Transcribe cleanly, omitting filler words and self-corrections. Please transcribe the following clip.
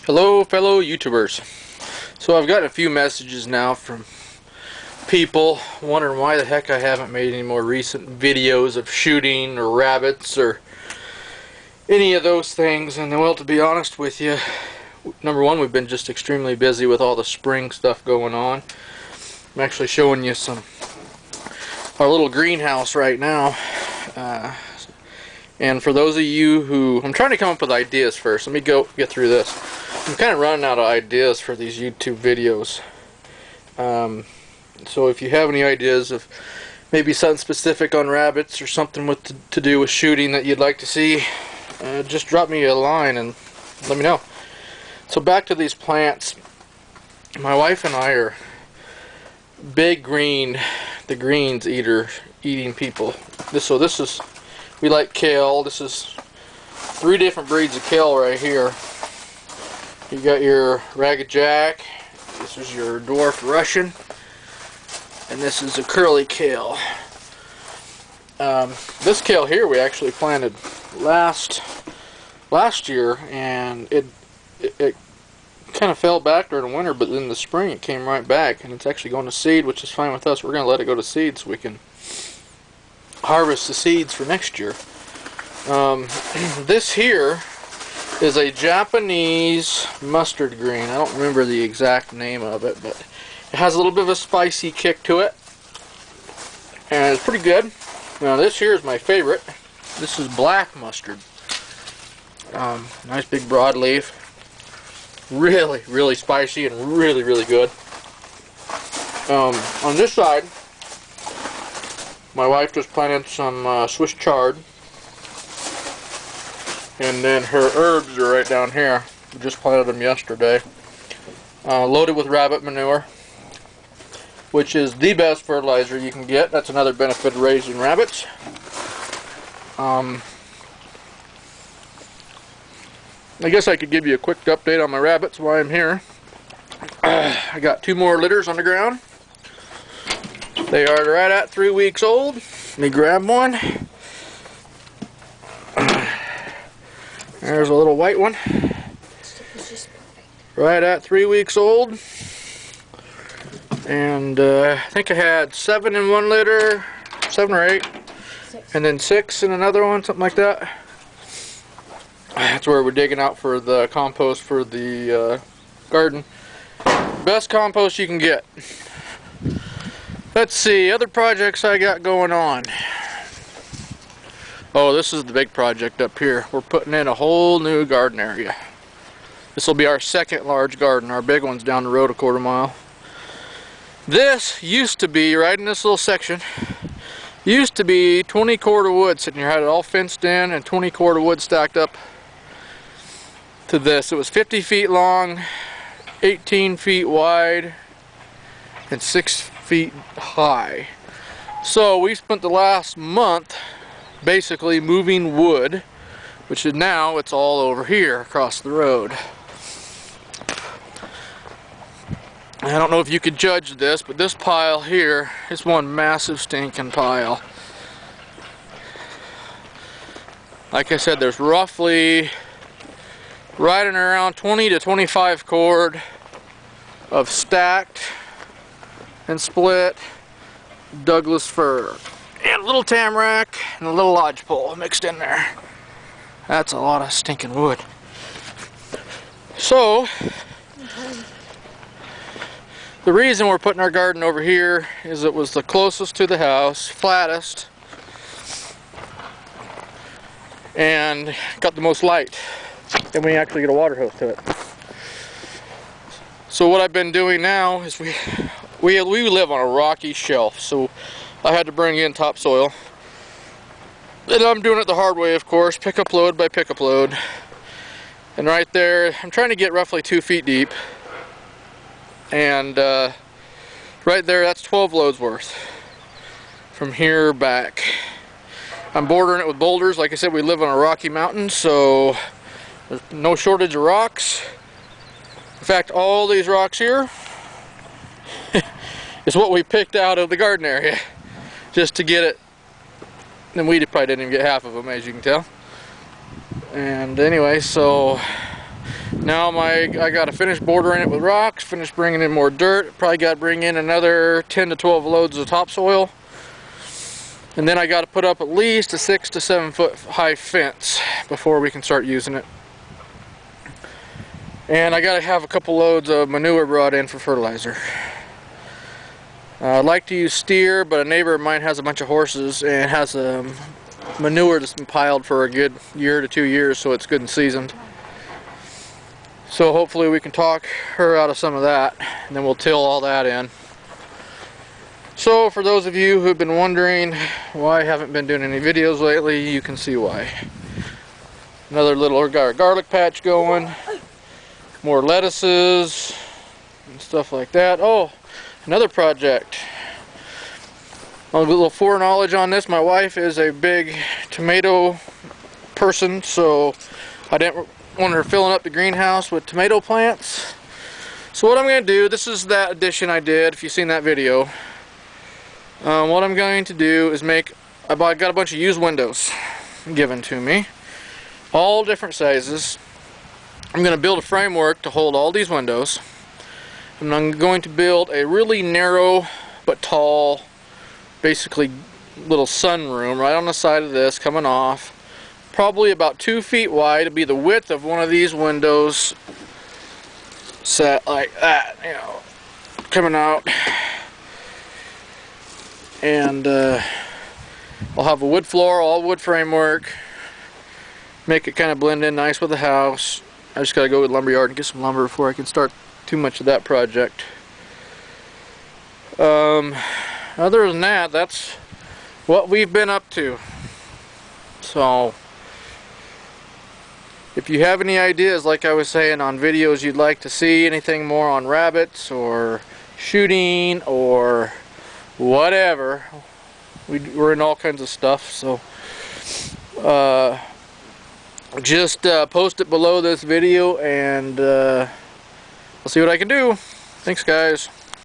Hello fellow YouTubers. So I've gotten a few messages now from people wondering why the heck I haven't made any more recent videos of shooting or rabbits or any of those things. And well, to be honest with you, number one, we've been just extremely busy with all the spring stuff going on. I'm actually showing you our little greenhouse right now. And for those of you who, I'm trying to come up with ideas first. Let me get through this. I'm kind of running out of ideas for these YouTube videos. So if you have any ideas of maybe something specific on rabbits or something to do with shooting that you'd like to see, just drop me a line and let me know. So back to these plants. My wife and I are big greens eating people. We like kale. This is 3 different breeds of kale right here. You got your Ragged Jack, this is your Dwarf Russian, and this is a curly kale. This kale here we actually planted last year, and it kind of fell back during the winter, but in the spring it came right back, and it's actually going to seed, which is fine with us. We're going to let it go to seed so we can harvest the seeds for next year. This here is a Japanese mustard green. I don't remember the exact name of it, but it has a little bit of a spicy kick to it, and it's pretty good. Now this here is my favorite. This is black mustard. Nice big broadleaf. Really, really spicy and really, really good. On this side, my wife just planted some Swiss chard. And then her herbs are right down here. We just planted them yesterday. Loaded with rabbit manure, which is the best fertilizer you can get. That's another benefit of raising rabbits. I guess I could give you a quick update on my rabbits while I'm here. I got 2 more litters on the ground. They are right at 3 weeks old. Let me grab one. There's a little white one. Right at 3 weeks old. And I think I had 7 in one litter, 7 or 8, and then 6 in another one, something like that. That's where we're digging out for the compost for the garden. Best compost you can get. Let's see, other projects I got going on. Oh, this is the big project up here. We're putting in a whole new garden area. This will be our 2nd large garden. Our big one's down the road a 1/4 mile. This used to be, right in this little section, used to be 20 cord of wood sitting here. Had it all fenced in and 20 cord of wood stacked up to this. It was 50 feet long, 18 feet wide, and 6 feet high. So we spent the last month basically moving wood, which is now it's all over here across the road. I don't know if you could judge this, but this pile here is one massive stinking pile. Like I said, there's roughly right and around 20 to 25 cord of stacked and split Douglas fir. And a little tamarack and a little lodgepole mixed in there. That's a lot of stinking wood. So, the reason we're putting our garden over here is it was the closest to the house, flattest, and got the most light. And we actually get a water hose to it. So what I've been doing now is we live on a rocky shelf, so I had to bring in topsoil. And I'm doing it the hard way, of course, pickup load by pickup load. And right there, I'm trying to get roughly 2 feet deep. And right there, that's 12 loads worth. From here back. I'm bordering it with boulders. Like I said, we live on a rocky mountain, so there's no shortage of rocks. In fact, all these rocks here is what we picked out of the garden area. Just to get it, and we probably didn't even get half of them, as you can tell. And anyway, so Now I got to finish bordering it with rocks, finish bringing in more dirt, probably got to bring in another 10 to 12 loads of topsoil. And then I got to put up at least a 6 to 7 foot high fence before we can start using it. And I got to have a couple loads of manure brought in for fertilizer. I'd like to use steer, but a neighbor of mine has a bunch of horses and has manure that's been piled for a good year to 2 years, so it's good and seasoned. So hopefully we can talk her out of some of that, and then we'll till all that in. So for those of you who've been wondering why I haven't been doing any videos lately, you can see why. Another little garlic patch going, more lettuces and stuff like that. Oh, another project. A little foreknowledge on this. My wife is a big tomato person, so I didn't want her filling up the greenhouse with tomato plants. So what I'm going to do, this is that addition I did, if you've seen that video. What I'm going to do is I got a bunch of used windows given to me, all different sizes. I'm going to build a framework to hold all these windows, and I'm going to build a really narrow but tall, basically little sunroom right on the side of this coming off, probably about 2 feet wide to be the width of one of these windows, set like that, you know, coming out. And I'll have a wood floor, all wood framework, make it kind of blend in nice with the house. I just gotta go to the lumberyard and get some lumber before I can start too much of that project. Other than that, that's what we've been up to. So if you have any ideas, like I was saying, on videos you'd like to see, anything more on rabbits or shooting or whatever, we're in all kinds of stuff, so just post it below this video, and I'll see what I can do. Thanks, guys.